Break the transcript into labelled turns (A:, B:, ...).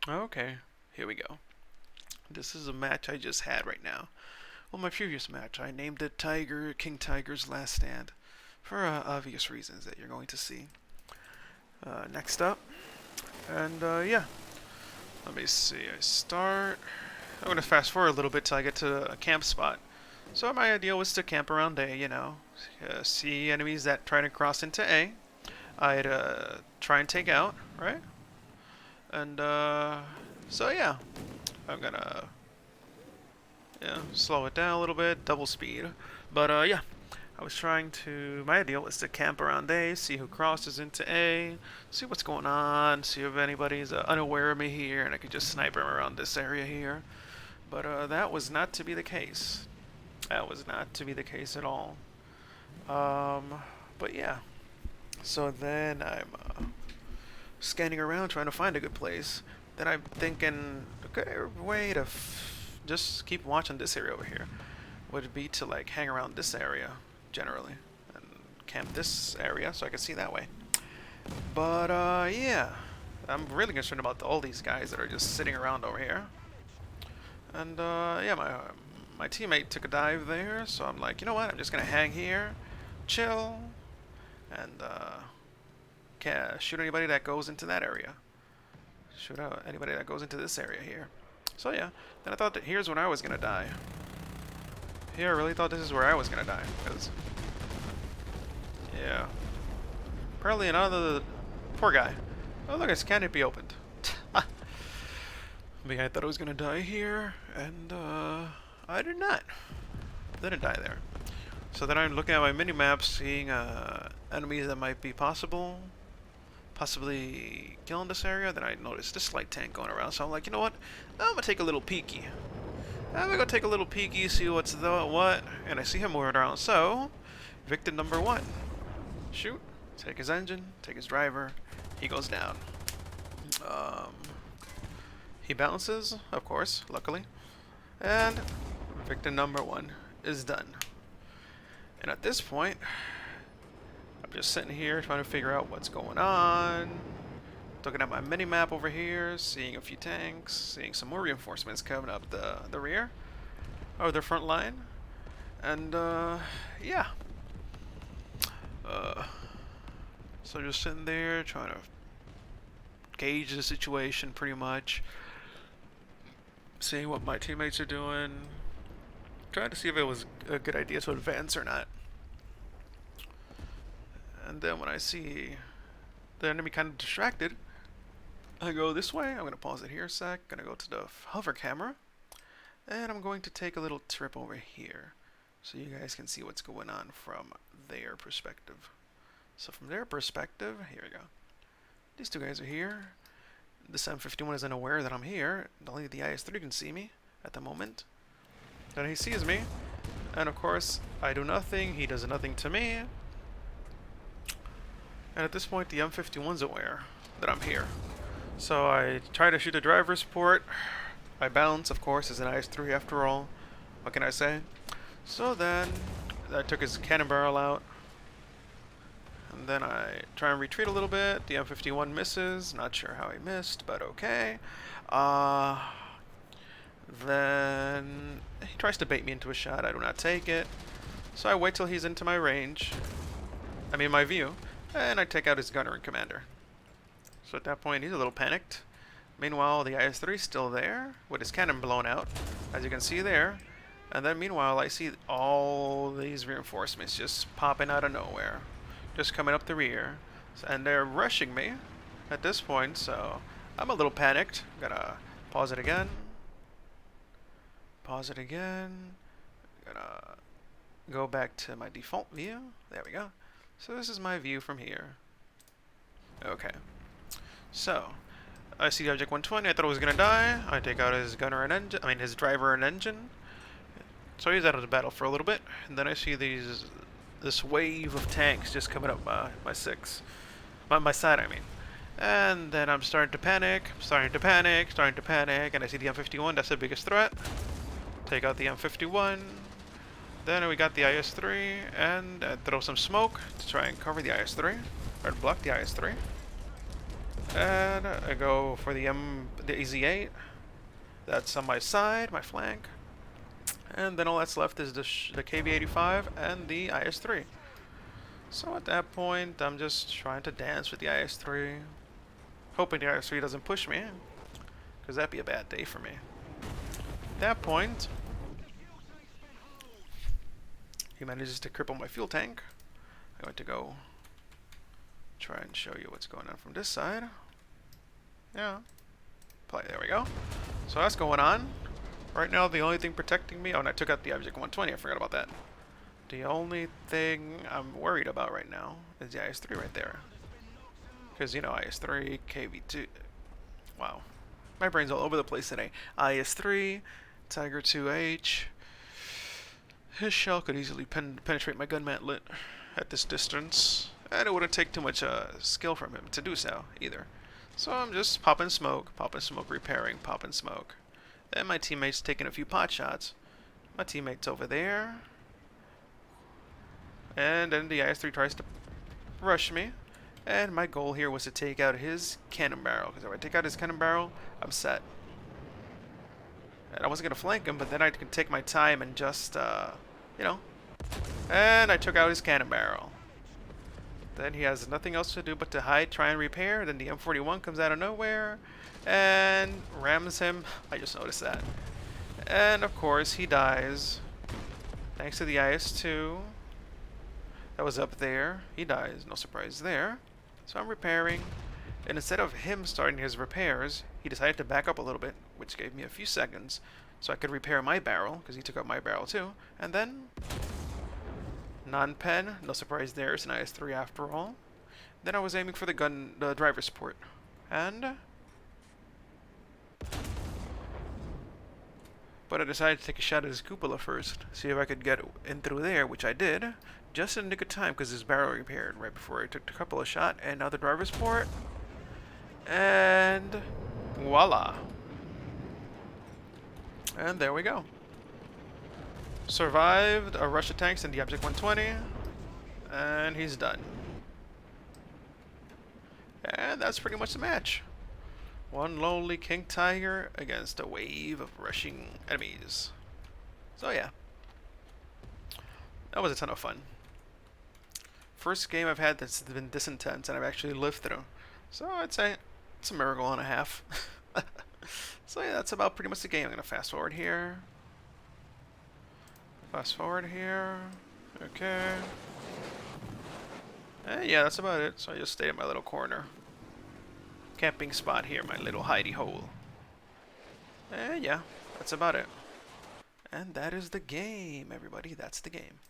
A: Okay, here we go. This is a match I just had right now. Well, my previous match, I named it King Tiger's Last Stand, for obvious reasons that you're going to see. Next up, and yeah, let me see. I start. I'm gonna fast forward a little bit till I get to a camp spot. So my idea was to camp around A, see enemies that try to cross into A. I'd try and take out, right? And so yeah, I'm gonna slow it down a little bit, double speed. But yeah, I was trying to. My idea was to camp around A, see who crosses into A, see what's going on, see if anybody's unaware of me here, and I could just snipe them around this area here. But that was not to be the case. That was not to be the case at all. Um, but yeah. So then I'm scanning around trying to find a good place. Then I'm thinking, okay, way to just keep watching this area over here would be to like hang around this area generally and camp this area so I can see that way. But yeah, I'm really concerned about all these guys that are just sitting around over here. And yeah, my teammate took a dive there, so I'm like, you know what? I'm just gonna hang here, chill, and shoot anybody that goes into that area. Shoot out anybody that goes into this area here. So yeah, then I thought that here's when I was gonna die. Here, I really thought this is where I was gonna die, because yeah, probably another poor guy. Oh look, his canopy opened. But yeah, I thought I was gonna die here, and I did not. Didn't die there. So then I'm looking at my mini map, seeing enemies that might be possibly killing this area. Then I noticed this light tank going around, so I'm like, you know what? I'm gonna take a little peeky. I'm gonna go take a little peeky, see what's the what, and I see him moving around. So, victim number one. Shoot. Take his engine. Take his driver. He goes down. Um, he bounces, of course, luckily, and victim number one is done. And at this point, I'm just sitting here trying to figure out what's going on. Looking at my mini map over here, seeing a few tanks, seeing some more reinforcements coming up the rear, or the front line, and yeah. Uh, so just sitting there trying to gauge the situation, pretty much, seeing what my teammates are doing, trying to see if it was a good idea to advance or not. And then when I see the enemy kind of distracted, I go this way. I'm going to pause it here a sec. Going to go to the hover camera. And I'm going to take a little trip over here so you guys can see what's going on from their perspective. So from their perspective, here we go. These two guys are here. This M51 isn't aware that I'm here. Only the IS-3 can see me at the moment. Then he sees me. And of course, I do nothing. He does nothing to me. And at this point, the M51's aware that I'm here. So I try to shoot the driver's port. I bounce, of course, it's an IS-3 after all. What can I say? So then, I took his cannon barrel out. And then I try and retreat a little bit. The M51 misses. Not sure how he missed, but okay. Then he tries to bait me into a shot. I do not take it. So I wait till he's into my range. I mean my view. And I take out his gunner and commander. So at that point, he's a little panicked. Meanwhile, the IS-3 is still there, with his cannon blown out, as you can see there. And then meanwhile, I see all these reinforcements just popping out of nowhere. Just coming up the rear. And they're rushing me at this point, so I'm a little panicked. Gotta pause it again. Pause it again. Gonna go back to my default view. There we go. So this is my view from here. Okay. So, I see the Object 120. I thought it was gonna die. I take out his gunner and engine. I mean, his driver and engine. So he's out of the battle for a little bit. And then I see this wave of tanks just coming up my six, my side. I mean. And then I'm starting to panic. Starting to panic. And I see the M51. That's the biggest threat. Take out the M51. Then we got the IS-3, and throw some smoke to try and cover the IS-3, or block the IS-3. And I go for the EZ8. That's on my side, my flank. And then all that's left is the KV-85 and the IS-3. So at that point, I'm just trying to dance with the IS-3. Hoping the IS-3 doesn't push me, because that'd be a bad day for me. At that point, he manages to cripple my fuel tank. I'm going to go try and show you what's going on from this side. Yeah. There we go. So that's going on. Right now, the only thing protecting me... Oh, and I took out the Object 120. I forgot about that. The only thing I'm worried about right now is the IS-3 right there. Because, you know, IS-3, KV-2... Wow. My brain's all over the place today. IS-3, Tiger 2H... His shell could easily penetrate my gun mantlet at this distance, and it wouldn't take too much skill from him to do so, either. So I'm just popping smoke, repairing, popping smoke. Then my teammate's taking a few pot shots. My teammate's over there. And then the IS-3 tries to rush me. And my goal here was to take out his cannon barrel, because if I take out his cannon barrel, I'm set. And I wasn't going to flank him, but then I could take my time and just, you know. And I took out his cannon barrel. Then he has nothing else to do but to hide, try and repair. Then the M41 comes out of nowhere and rams him. I just noticed that. And of course, he dies. Thanks to the IS-2 that was up there. He dies, no surprise there. So I'm repairing. And instead of him starting his repairs, he decided to back up a little bit, which gave me a few seconds so I could repair my barrel, because he took out my barrel too. And then, non-pen, no surprise there, it's an IS-3 after all. Then I was aiming for the driver's port. And... but I decided to take a shot at his cupola first, see if I could get in through there, which I did, just in the nick of time, because his barrel repaired right before I took the cupola shot. And now the driver's port. And voila. And there we go. Survived a rush of tanks in the Object 120. And he's done. And that's pretty much the match. One lonely King Tiger against a wave of rushing enemies. So yeah. That was a ton of fun. First game I've had that's been this intense and I've actually lived through. So I'd say it's a miracle and a half. So yeah, that's about pretty much the game. I'm going to fast forward here. Fast forward here. Okay. And yeah, that's about it. So I just stayed in my little corner. Camping spot here, my little hidey hole. And yeah, that's about it. And that is the game, everybody. That's the game.